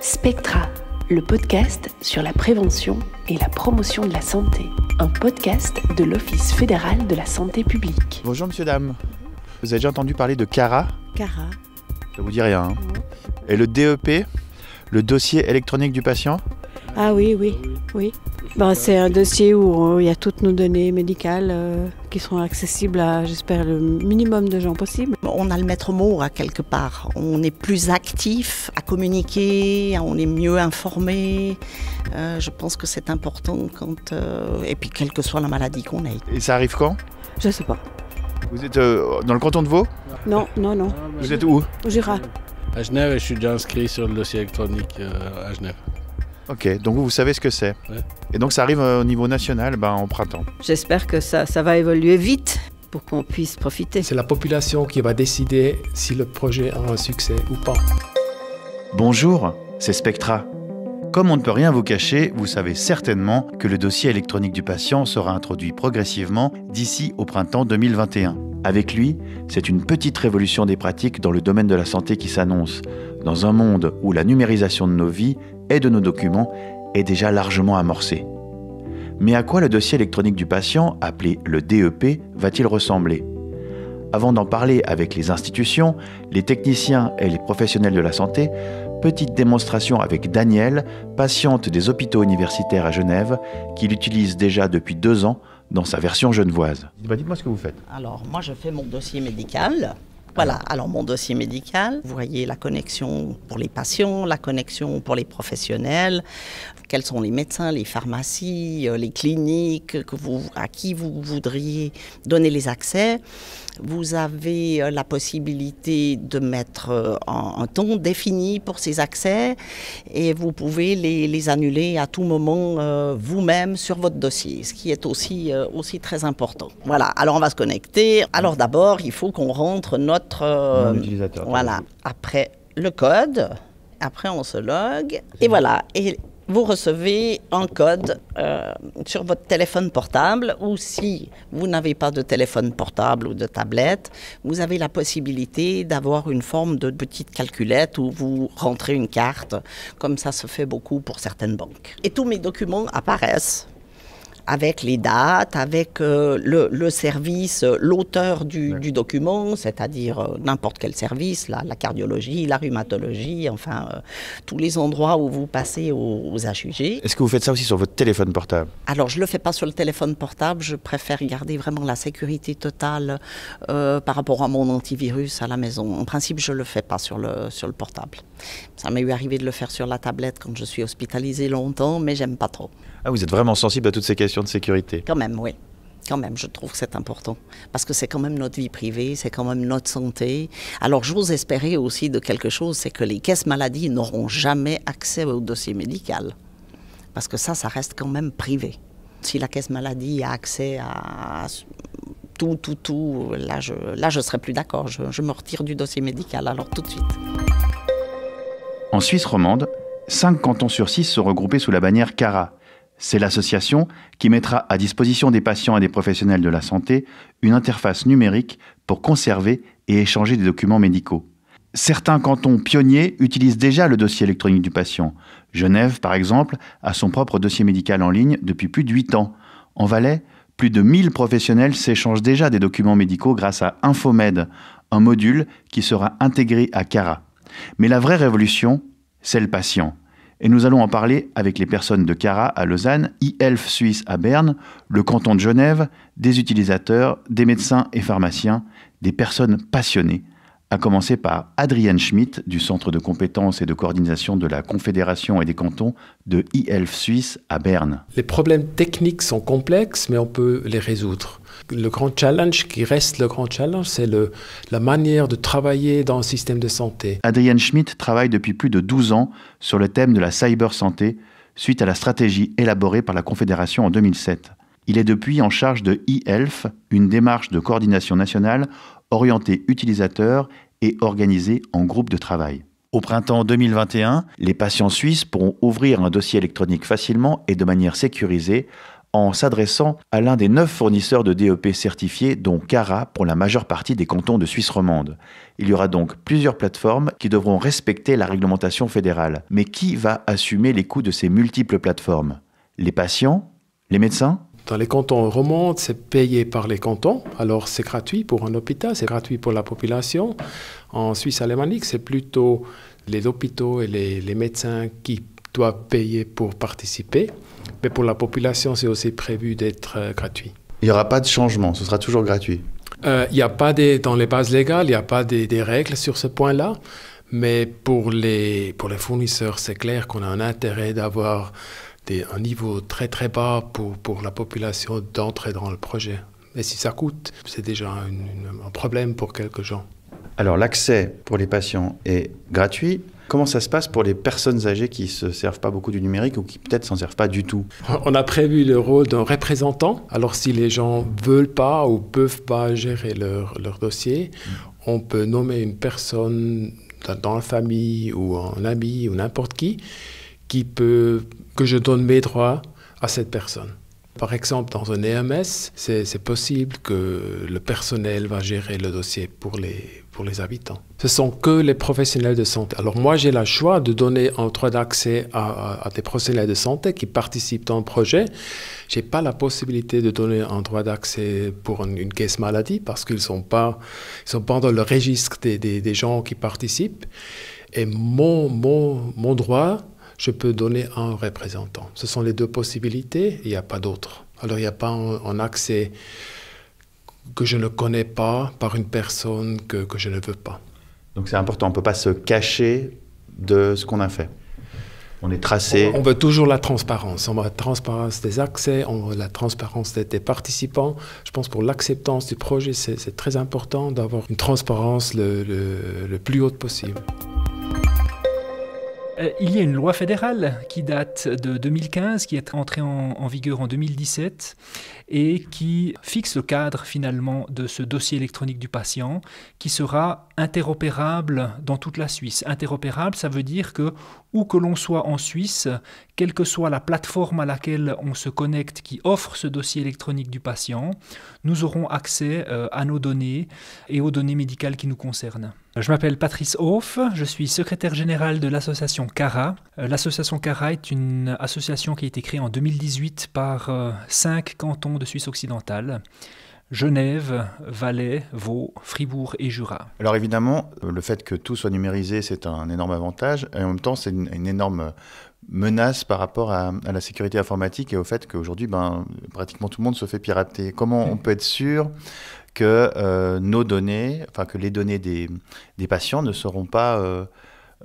Spectra, le podcast sur la prévention et la promotion de la santé. Un podcast de l'Office fédéral de la santé publique. Bonjour monsieur, dame. Vous avez déjà entendu parler de CARA ? CARA. Ça vous dit rien, hein ? Et le DEP, le dossier électronique du patient ? Ah oui. C'est un dossier où il y a toutes nos données médicales qui sont accessibles à, j'espère, le minimum de gens possible. On a le maître mot à quelque part. On est plus actif à communiquer, on est mieux informé. Je pense que c'est important et puis quelle que soit la maladie qu'on ait. Et ça arrive quand ? Je sais pas. Vous êtes dans le canton de Vaud ? Non. Vous êtes où ? Au Jura. À Genève, je suis déjà inscrit sur le dossier électronique à Genève. Ok, donc vous savez ce que c'est. Ouais. Et donc ça arrive au niveau national en printemps. J'espère que ça va évoluer vite pour qu'on puisse profiter. C'est la population qui va décider si le projet a un succès ou pas. Bonjour, c'est Spectra. Comme on ne peut rien vous cacher, vous savez certainement que le dossier électronique du patient sera introduit progressivement d'ici au printemps 2021. Avec lui, c'est une petite révolution des pratiques dans le domaine de la santé qui s'annonce, dans un monde où la numérisation de nos vies et de nos documents est déjà largement amorcée. Mais à quoi le dossier électronique du patient, appelé le DEP, va-t-il ressembler ? Avant d'en parler avec les institutions, les techniciens et les professionnels de la santé, petite démonstration avec Danielle, patiente des hôpitaux universitaires à Genève, qui l'utilise déjà depuis 2 ans dans sa version genevoise. Dites-moi ce que vous faites. Alors, moi, je fais mon dossier médical. Voilà, alors mon dossier médical, vous voyez la connexion pour les patients, la connexion pour les professionnels, quels sont les médecins, les pharmacies, les cliniques à qui vous voudriez donner les accès. Vous avez la possibilité de mettre un temps défini pour ces accès et vous pouvez les annuler à tout moment vous-même sur votre dossier, ce qui est aussi très important. Voilà, alors on va se connecter. Alors d'abord, il faut qu'on rentre notre utilisateur. Voilà, après le code, après on se log et voilà. Et vous recevez un code sur votre téléphone portable ou si vous n'avez pas de téléphone portable ou de tablette, vous avez la possibilité d'avoir une forme de petite calculette où vous rentrez une carte, comme ça se fait beaucoup pour certaines banques. Et tous mes documents apparaissent avec les dates, avec le service, l'auteur du document, c'est-à-dire n'importe quel service, la cardiologie, la rhumatologie, tous les endroits où vous passez aux HUG. Est-ce que vous faites ça aussi sur votre téléphone portable ? Alors, je ne le fais pas sur le téléphone portable, je préfère garder vraiment la sécurité totale par rapport à mon antivirus à la maison. En principe, je ne le fais pas sur le portable. Ça m'est arrivé de le faire sur la tablette quand je suis hospitalisée longtemps, mais j'aime pas trop. Ah, vous êtes vraiment sensible à toutes ces questions de sécurité ? Quand même, oui. Quand même, je trouve que c'est important. Parce que c'est quand même notre vie privée, c'est quand même notre santé. Alors, j'ose espérer aussi de quelque chose, c'est que les caisses maladies n'auront jamais accès au dossier médical. Parce que ça reste quand même privé. Si la caisse maladie a accès à tout, là, je serais plus d'accord. Je me retire du dossier médical, alors tout de suite. En Suisse romande, 5 cantons sur 6 sont regroupés sous la bannière CARA. C'est l'association qui mettra à disposition des patients et des professionnels de la santé une interface numérique pour conserver et échanger des documents médicaux. Certains cantons pionniers utilisent déjà le dossier électronique du patient. Genève, par exemple, a son propre dossier médical en ligne depuis plus de 8 ans. En Valais, plus de 1000 professionnels s'échangent déjà des documents médicaux grâce à Infomed, un module qui sera intégré à CARA. Mais la vraie révolution, c'est le patient. Et nous allons en parler avec les personnes de CARA à Lausanne, e-Health Suisse à Berne, le canton de Genève, des utilisateurs, des médecins et pharmaciens, des personnes passionnées, à commencer par Adrienne Schmidt du Centre de compétences et de coordination de la Confédération et des cantons de e-Health Suisse à Berne. Les problèmes techniques sont complexes, mais on peut les résoudre. Le grand challenge qui reste le grand challenge, c'est la manière de travailler dans le système de santé. Adrienne Schmidt travaille depuis plus de 12 ans sur le thème de la cybersanté, suite à la stratégie élaborée par la Confédération en 2007. Il est depuis en charge de e-Health, une démarche de coordination nationale orientée utilisateur et organisée en groupe de travail. Au printemps 2021, les patients suisses pourront ouvrir un dossier électronique facilement et de manière sécurisée en s'adressant à l'un des 9 fournisseurs de DEP certifiés, dont Cara pour la majeure partie des cantons de Suisse romande. Il y aura donc plusieurs plateformes qui devront respecter la réglementation fédérale. Mais qui va assumer les coûts de ces multiples plateformes? Les patients? Les médecins? Dans les cantons romands, c'est payé par les cantons. Alors c'est gratuit pour un hôpital, c'est gratuit pour la population. En Suisse alémanique, c'est plutôt les hôpitaux et les médecins qui doivent payer pour participer. Mais pour la population, c'est aussi prévu d'être gratuit. Il n'y aura pas de changement, ce sera toujours gratuit. Il n'y a pas dans les bases légales, il n'y a pas des règles sur ce point-là. Mais pour les fournisseurs, c'est clair qu'on a un intérêt d'avoir un niveau très très bas pour la population d'entrer dans le projet. Et si ça coûte, c'est déjà un problème pour quelques gens. Alors l'accès pour les patients est gratuit. Comment ça se passe pour les personnes âgées qui ne se servent pas beaucoup du numérique ou qui peut-être ne s'en servent pas du tout? On a prévu le rôle d'un représentant. Alors si les gens ne veulent pas ou ne peuvent pas gérer leur dossier, on peut nommer une personne dans la famille ou un ami ou n'importe qui que je donne mes droits à cette personne. Par exemple, dans un EMS, c'est possible que le personnel va gérer le dossier pour les habitants. Ce sont que les professionnels de santé. Alors moi, j'ai le choix de donner un droit d'accès à des professionnels de santé qui participent dans le projet. Je n'ai pas la possibilité de donner un droit d'accès pour une caisse maladie parce qu'ils ne sont pas dans le registre des gens qui participent. Et mon droit, je peux donner un représentant. Ce sont les deux possibilités, il n'y a pas d'autre. Alors il n'y a pas un accès que je ne connais pas par une personne que je ne veux pas. Donc c'est important, on ne peut pas se cacher de ce qu'on a fait. On est tracé. On veut toujours la transparence. On veut la transparence des accès, on veut la transparence des participants. Je pense pour l'acceptance du projet, c'est très important d'avoir une transparence le plus haute possible. Il y a une loi fédérale qui date de 2015, qui est entrée en vigueur en 2017 et qui fixe le cadre finalement de ce dossier électronique du patient qui sera interopérable dans toute la Suisse. Interopérable, ça veut dire que où que l'on soit en Suisse, quelle que soit la plateforme à laquelle on se connecte qui offre ce dossier électronique du patient, nous aurons accès à nos données et aux données médicales qui nous concernent. Je m'appelle Patrice Hoff, je suis secrétaire général de l'association Cara. L'association Cara est une association qui a été créée en 2018 par 5 cantons de Suisse occidentale. Genève, Valais, Vaud, Fribourg et Jura. Alors évidemment, le fait que tout soit numérisé, c'est un énorme avantage. Et en même temps, c'est une énorme menace par rapport à la sécurité informatique et au fait qu'aujourd'hui, pratiquement tout le monde se fait pirater. Comment on peut être sûr que nos données, enfin que les données des patients ne seront pas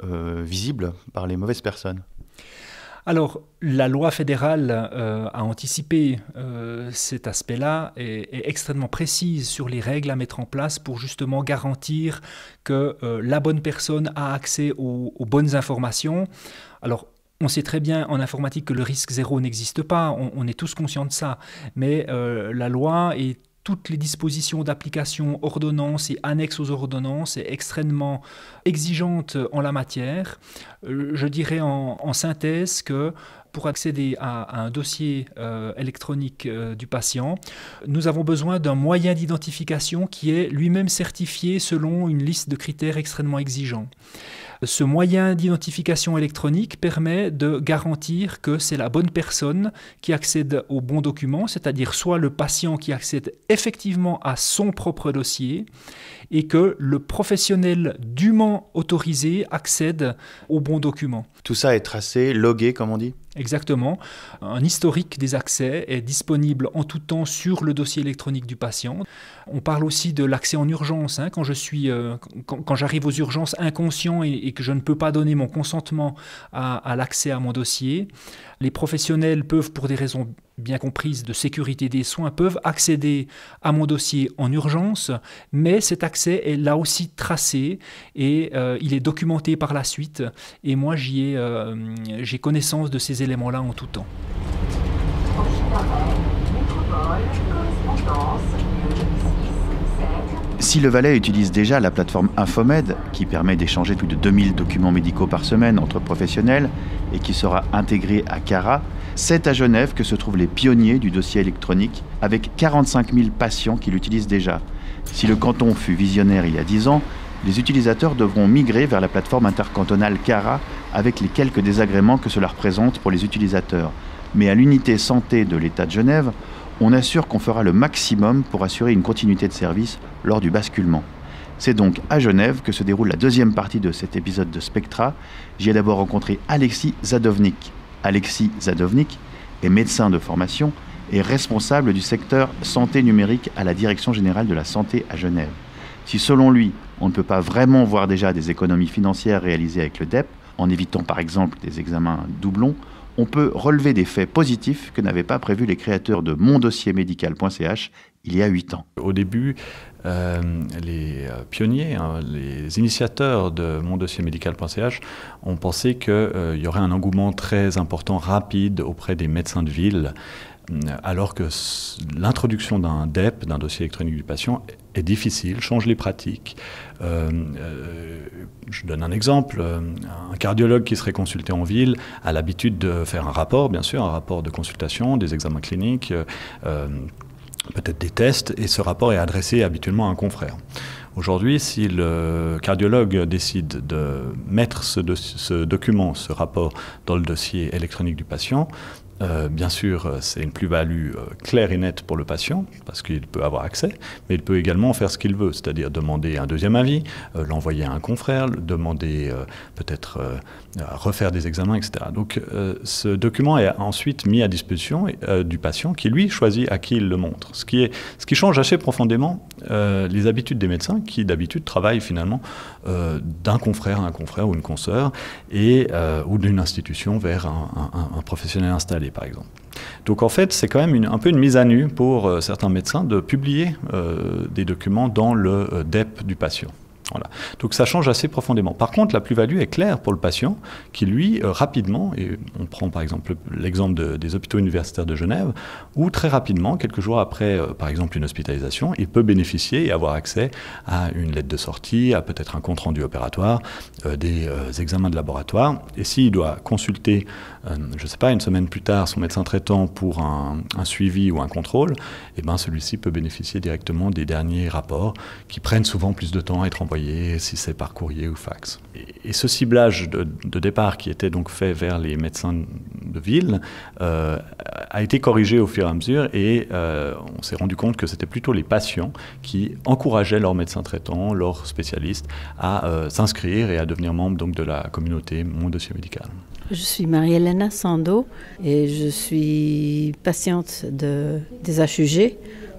visibles par les mauvaises personnes? Alors, la loi fédérale a anticipé cet aspect-là et est extrêmement précise sur les règles à mettre en place pour justement garantir que la bonne personne a accès aux bonnes informations. Alors, on sait très bien en informatique que le risque zéro n'existe pas, on est tous conscients de ça, mais la loi et toutes les dispositions d'application, ordonnances et annexes aux ordonnances est extrêmement exigeante en la matière. Je dirais en synthèse que pour accéder à un dossier électronique du patient, nous avons besoin d'un moyen d'identification qui est lui-même certifié selon une liste de critères extrêmement exigeants. Ce moyen d'identification électronique permet de garantir que c'est la bonne personne qui accède au bon document, c'est-à-dire soit le patient qui accède effectivement à son propre dossier et que le professionnel dûment autorisé accède au bon document. Tout ça est tracé, logué, comme on dit ? Exactement. Un historique des accès est disponible en tout temps sur le dossier électronique du patient. On parle aussi de l'accès en urgence. Quand j'arrive aux urgences inconscient et que je ne peux pas donner mon consentement à l'accès à mon dossier, les professionnels peuvent, pour des raisons bien comprises de sécurité des soins, peuvent accéder à mon dossier en urgence, mais cet accès est là aussi tracé et il est documenté par la suite. Et moi, j'ai connaissance de ces éléments-là en tout temps. Prochain arrêt, métropole, correspondance, 6, 7. Si le Valais utilise déjà la plateforme Infomed, qui permet d'échanger plus de 2000 documents médicaux par semaine entre professionnels et qui sera intégrée à Cara, c'est à Genève que se trouvent les pionniers du dossier électronique, avec 45 000 patients qui l'utilisent déjà. Si le canton fut visionnaire il y a 10 ans, les utilisateurs devront migrer vers la plateforme intercantonale Cara avec les quelques désagréments que cela représente pour les utilisateurs. Mais à l'unité santé de l'État de Genève, on assure qu'on fera le maximum pour assurer une continuité de service lors du basculement. C'est donc à Genève que se déroule la deuxième partie de cet épisode de Spectra. J'y ai d'abord rencontré Alexis Zadovnik. Alexis Zadovnik est médecin de formation et responsable du secteur santé numérique à la Direction générale de la santé à Genève. Si selon lui, on ne peut pas vraiment voir déjà des économies financières réalisées avec le DEP, en évitant par exemple des examens doublons, on peut relever des faits positifs que n'avaient pas prévus les créateurs de mondossiermédical.ch il y a 8 ans. Au début, les pionniers, les initiateurs de mondossiermédical.ch ont pensé qu'il y aurait un engouement très important, rapide auprès des médecins de ville, alors que l'introduction d'un DEP, d'un dossier électronique du patient, est difficile, change les pratiques. Je donne un exemple. Un cardiologue qui serait consulté en ville a l'habitude de faire un rapport, bien sûr, un rapport de consultation, des examens cliniques, peut-être des tests, et ce rapport est adressé habituellement à un confrère. Aujourd'hui, si le cardiologue décide de mettre ce document, ce rapport, dans le dossier électronique du patient, bien sûr, c'est une plus-value claire et nette pour le patient, parce qu'il peut avoir accès, mais il peut également faire ce qu'il veut, c'est-à-dire demander un deuxième avis, l'envoyer à un confrère, demander peut-être refaire des examens, etc. Donc ce document est ensuite mis à disposition du patient qui, lui, choisit à qui il le montre. Ce qui change assez profondément les habitudes des médecins qui, d'habitude, travaillent finalement d'un confrère à un confrère ou une consoeur, ou d'une institution vers un professionnel installé, par exemple. Donc en fait, c'est quand même un peu une mise à nu pour certains médecins de publier des documents dans le DEP du patient. Voilà. Donc ça change assez profondément. Par contre, la plus-value est claire pour le patient qui, lui, rapidement, et on prend par exemple l'exemple des hôpitaux universitaires de Genève, où très rapidement, quelques jours après, par exemple, une hospitalisation, il peut bénéficier et avoir accès à une lettre de sortie, à peut-être un compte-rendu opératoire, des examens de laboratoire. Et s'il doit consulter, je ne sais pas, une semaine plus tard, son médecin traitant pour un suivi ou un contrôle, eh ben, celui-ci peut bénéficier directement des derniers rapports qui prennent souvent plus de temps à être envoyés, si c'est par courrier ou fax. Et ce ciblage de départ qui était donc fait vers les médecins de ville a été corrigé au fur et à mesure, et on s'est rendu compte que c'était plutôt les patients qui encourageaient leurs médecins traitants, leurs spécialistes à s'inscrire et à devenir membres donc, de la communauté Mon Dossier Médical. Je suis Marie-Hélène Sando et je suis patiente des HUG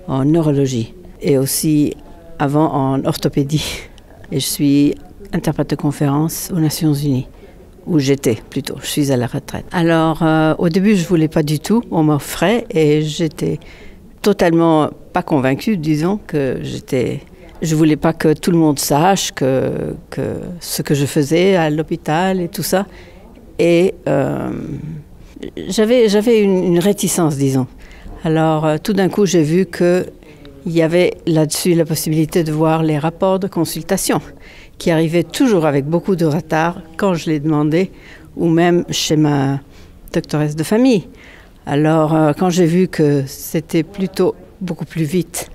en neurologie et aussi avant en orthopédie. Et je suis interprète de conférence aux Nations Unies, où j'étais plutôt, je suis à la retraite. Alors au début je ne voulais pas du tout, on m'offrait et j'étais totalement pas convaincue, disons que je voulais pas que tout le monde sache que ce que je faisais à l'hôpital et tout ça. Et j'avais une réticence, disons. Alors tout d'un coup j'ai vu qu'il y avait là-dessus la possibilité de voir les rapports de consultation qui arrivaient toujours avec beaucoup de retard quand je les demandais, ou même chez ma doctoresse de famille. Alors quand j'ai vu que c'était plutôt beaucoup plus vite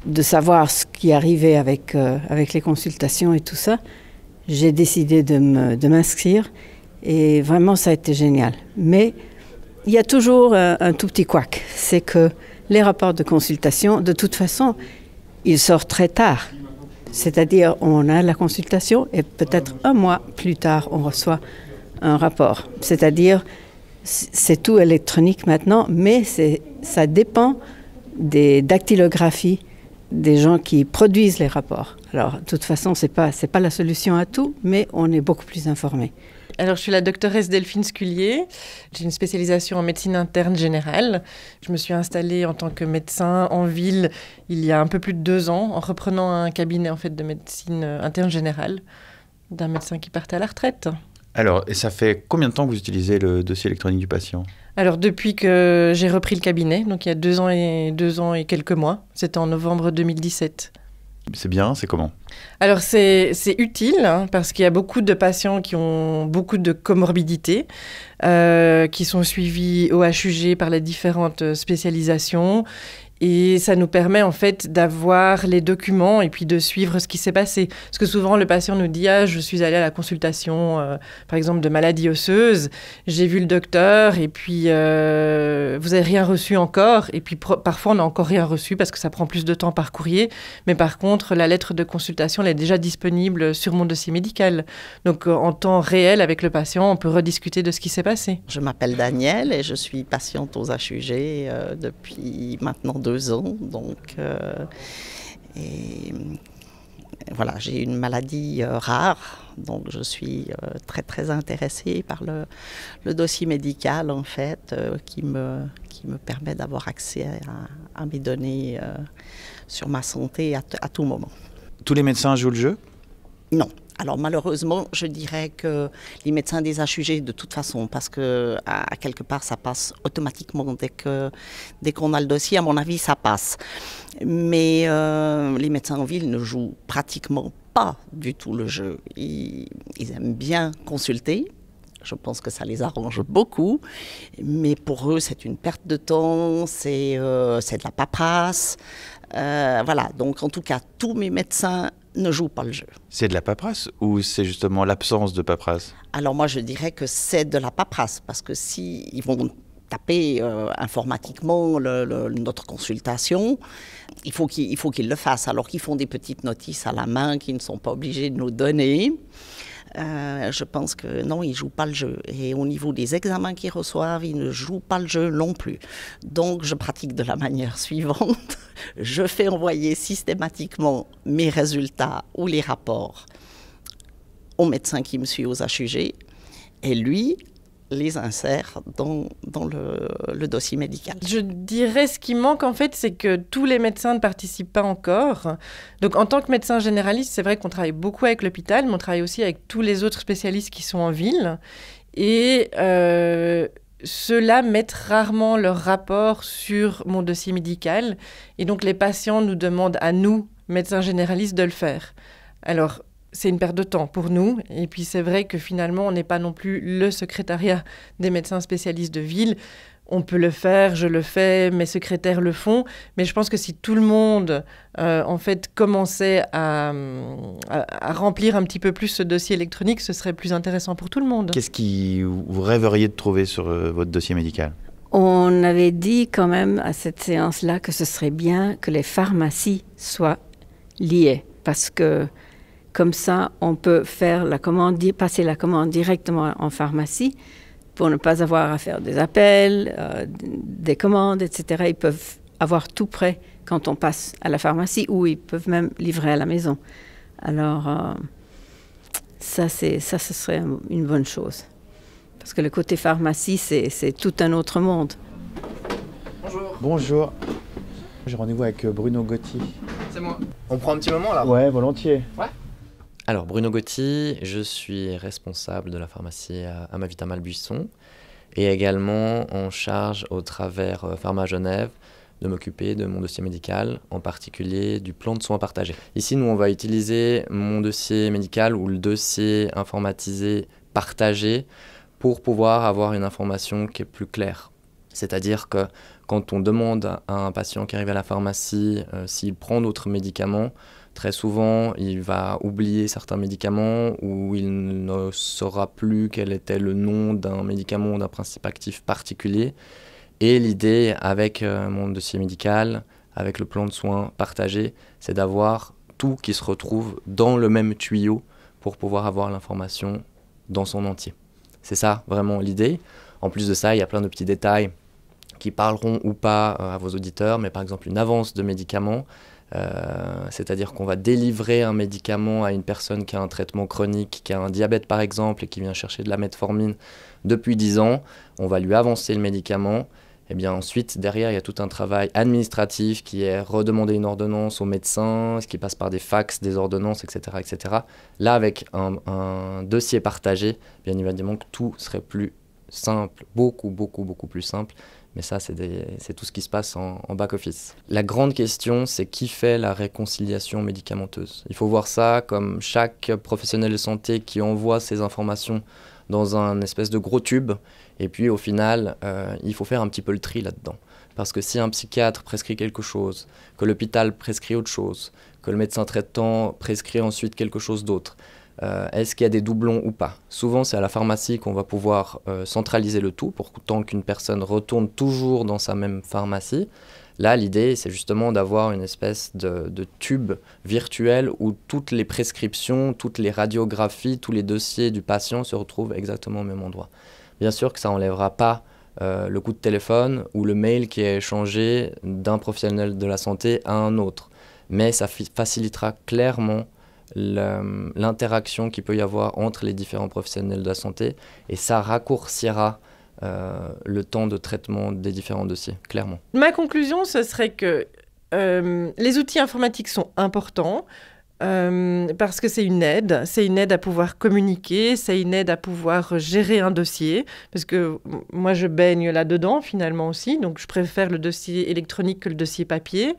de savoir ce qui arrivait avec les consultations et tout ça, j'ai décidé de m'inscrire et vraiment ça a été génial. Mais il y a toujours un tout petit couac, c'est que les rapports de consultation, de toute façon, ils sortent très tard. C'est-à-dire, on a la consultation et peut-être un mois plus tard, on reçoit un rapport. C'est-à-dire, c'est tout électronique maintenant, mais ça dépend des dactylographies des gens qui produisent les rapports. Alors, de toute façon, c'est pas la solution à tout, mais on est beaucoup plus informé. Alors, je suis la doctoresse Delphine Scullier. J'ai une spécialisation en médecine interne générale. Je me suis installée en tant que médecin en ville il y a un peu plus de 2 ans, en reprenant un cabinet en fait, de médecine interne générale d'un médecin qui partait à la retraite. Alors, et ça fait combien de temps que vous utilisez le dossier électronique du patient ? Alors, depuis que j'ai repris le cabinet, donc il y a 2 ans et quelques mois, c'était en novembre 2017. C'est bien, c'est comment? Alors c'est utile hein, parce qu'il y a beaucoup de patients qui ont beaucoup de comorbidités, qui sont suivis au HUG par les différentes spécialisations. Et ça nous permet en fait d'avoir les documents et puis de suivre ce qui s'est passé. Parce que souvent le patient nous dit « Ah, je suis allé à la consultation par exemple de maladie osseuse, j'ai vu le docteur et puis vous n'avez rien reçu encore ». Et puis parfois on n'a encore rien reçu parce que ça prend plus de temps par courrier. Mais par contre la lettre de consultation elle est déjà disponible sur mon dossier médical. Donc en temps réel avec le patient on peut rediscuter de ce qui s'est passé. Je m'appelle Danielle et je suis patiente aux HUG depuis maintenant 2 ans, donc et voilà, j'ai une maladie rare, donc je suis très très intéressée par le dossier médical en fait, qui me permet d'avoir accès à mes données sur ma santé à tout moment. Tous les médecins jouent le jeu? Non. Alors malheureusement, je dirais que les médecins des HUG, de toute façon, parce que à quelque part, ça passe automatiquement dès qu'on a le dossier, à mon avis, ça passe. Mais les médecins en ville ne jouent pratiquement pas du tout le jeu. Ils aiment bien consulter. Je pense que ça les arrange beaucoup. Mais pour eux, c'est une perte de temps, c'est de la paperasse. Voilà, donc en tout cas, tous mes médecins ne jouent pas le jeu. C'est de la paperasse ou c'est justement l'absence de paperasse? Alors moi je dirais que c'est de la paperasse parce que si ils vont taper informatiquement notre consultation, il faut qu'ils le fassent alors qu'ils font des petites notices à la main qu'ils ne sont pas obligés de nous donner. Je pense que non, ils ne jouent pas le jeu. Et au niveau des examens qu'ils reçoivent, ils ne jouent pas le jeu non plus. Donc, je pratique de la manière suivante. Je fais envoyer systématiquement mes résultats ou les rapports au médecin qui me suit aux HUG. Et lui les insère dans le dossier médical. Je dirais ce qui manque en fait, c'est que tous les médecins ne participent pas encore. Donc en tant que médecin généraliste, c'est vrai qu'on travaille beaucoup avec l'hôpital, mais on travaille aussi avec tous les autres spécialistes qui sont en ville. Et ceux-là mettent rarement leur rapport sur mon dossier médical. Et donc les patients nous demandent à nous, médecins généralistes, de le faire. Alors, c'est une perte de temps pour nous. Et puis, c'est vrai que finalement, on n'est pas non plus le secrétariat des médecins spécialistes de ville. On peut le faire, je le fais, mes secrétaires le font. Mais je pense que si tout le monde, en fait, commençait à remplir un petit peu plus ce dossier électronique, ce serait plus intéressant pour tout le monde. Qu'est-ce que vous rêveriez de trouver sur votre dossier médical? On avait dit quand même à cette séance-là que ce serait bien que les pharmacies soient liées. Parce que comme ça, on peut faire passer la commande directement en pharmacie pour ne pas avoir à faire des appels, des commandes, etc. Ils peuvent avoir tout prêt quand on passe à la pharmacie ou ils peuvent même livrer à la maison. Alors, ce serait une bonne chose. Parce que le côté pharmacie, c'est tout un autre monde. Bonjour. Bonjour. J'ai rendez-vous avec Bruno Gotti. C'est moi. On prend un petit moment là? Ouais, volontiers. Ouais. Alors, Bruno Gotti, je suis responsable de la pharmacie à Mavita-Malbuisson et également en charge au travers Pharma Genève de m'occuper de mon dossier médical, en particulier du plan de soins partagés. Ici, nous, on va utiliser mon dossier médical ou le dossier informatisé partagé pour pouvoir avoir une information qui est plus claire. C'est-à-dire que quand on demande à un patient qui arrive à la pharmacie s'il prend d'autres médicaments, très souvent, il va oublier certains médicaments ou il ne saura plus quel était le nom d'un médicament ou d'un principe actif particulier. Et l'idée avec mon dossier médical, avec le plan de soins partagé, c'est d'avoir tout qui se retrouve dans le même tuyau pour pouvoir avoir l'information dans son entier. C'est ça vraiment l'idée. En plus de ça, il y a plein de petits détails qui parleront ou pas à vos auditeurs, mais par exemple une avance de médicaments, c'est-à-dire qu'on va délivrer un médicament à une personne qui a un traitement chronique, qui a un diabète par exemple, et qui vient chercher de la metformine depuis 10 ans, on va lui avancer le médicament. Et bien ensuite, derrière, il y a tout un travail administratif qui est redemander une ordonnance au médecin, ce qui passe par des fax, des ordonnances, etc. etc. Là, avec un dossier partagé, bien évidemment que tout serait plus simple, beaucoup plus simple, Mais ça, c'est tout ce qui se passe en back-office. La grande question, c'est qui fait la réconciliation médicamenteuse. Il faut voir ça comme chaque professionnel de santé qui envoie ses informations dans un espèce de gros tube. Et puis au final, il faut faire un petit peu le tri là-dedans. Parce que si un psychiatre prescrit quelque chose, que l'hôpital prescrit autre chose, que le médecin traitant prescrit ensuite quelque chose d'autre, est-ce qu'il y a des doublons ou pas? Souvent, c'est à la pharmacie qu'on va pouvoir centraliser le tout pour tant qu'une personne retourne toujours dans sa même pharmacie. Là, l'idée, c'est justement d'avoir une espèce de tube virtuel où toutes les prescriptions, toutes les radiographies, tous les dossiers du patient se retrouvent exactement au même endroit. Bien sûr que ça n'enlèvera pas le coup de téléphone ou le mail qui est échangé d'un professionnel de la santé à un autre. Mais ça facilitera clairement l'interaction qu'il peut y avoir entre les différents professionnels de la santé et ça raccourcira le temps de traitement des différents dossiers, clairement. Ma conclusion, ce serait que les outils informatiques sont importants parce que c'est une aide à pouvoir communiquer, c'est une aide à pouvoir gérer un dossier, parce que moi je baigne là-dedans finalement aussi, donc je préfère le dossier électronique que le dossier papier.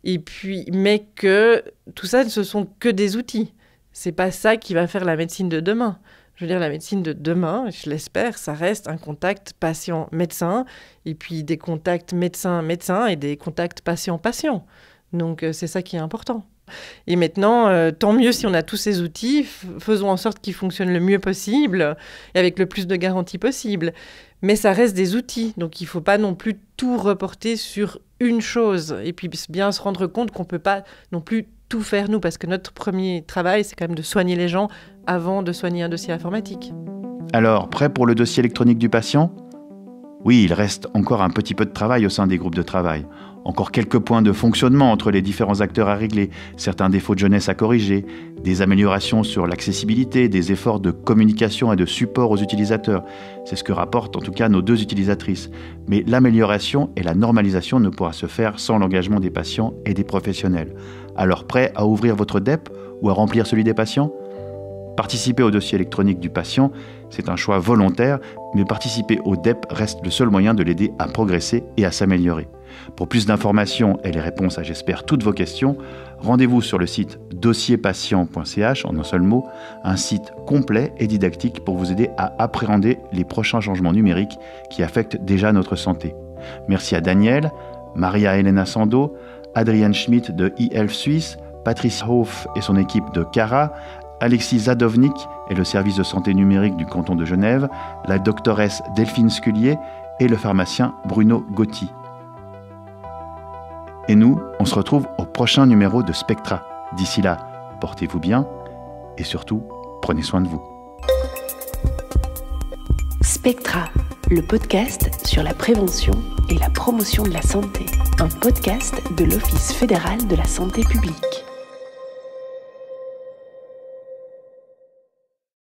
Et puis, mais que tout ça, ce sont que des outils. C'est pas ça qui va faire la médecine de demain. Je veux dire, la médecine de demain, je l'espère, ça reste un contact patient-médecin, et puis des contacts médecin-médecin et des contacts patient-patient. Donc, c'est ça qui est important. Et maintenant, tant mieux si on a tous ces outils, faisons en sorte qu'ils fonctionnent le mieux possible et avec le plus de garanties possible. Mais ça reste des outils, donc il ne faut pas non plus tout reporter sur une chose. Et puis bien se rendre compte qu'on ne peut pas non plus tout faire nous, parce que notre premier travail, c'est quand même de soigner les gens avant de soigner un dossier informatique. Alors, prêt pour le dossier électronique du patient ? Oui, il reste encore un petit peu de travail au sein des groupes de travail. Encore quelques points de fonctionnement entre les différents acteurs à régler, certains défauts de jeunesse à corriger, des améliorations sur l'accessibilité, des efforts de communication et de support aux utilisateurs. C'est ce que rapportent en tout cas nos 2 utilisatrices. Mais l'amélioration et la normalisation ne pourra se faire sans l'engagement des patients et des professionnels. Alors prêt à ouvrir votre DEP ou à remplir celui des patients ? Participer au dossier électronique du patient, c'est un choix volontaire, mais participer au DEP reste le seul moyen de l'aider à progresser et à s'améliorer. Pour plus d'informations et les réponses à, j'espère, toutes vos questions, rendez-vous sur le site dossierpatient.ch, en un seul mot, un site complet et didactique pour vous aider à appréhender les prochains changements numériques qui affectent déjà notre santé. Merci à Daniel, Maria Elena Sando, Adrienne Schmidt de eHealth Suisse, Patrice Hoff et son équipe de Cara, Alexis Zadovnik et le service de santé numérique du canton de Genève, la doctoresse Delphine Scullier et le pharmacien Bruno Gotti. Et nous, on se retrouve au prochain numéro de Spectra. D'ici là, portez-vous bien et surtout, prenez soin de vous. Spectra, le podcast sur la prévention et la promotion de la santé. Un podcast de l'Office fédéral de la santé publique.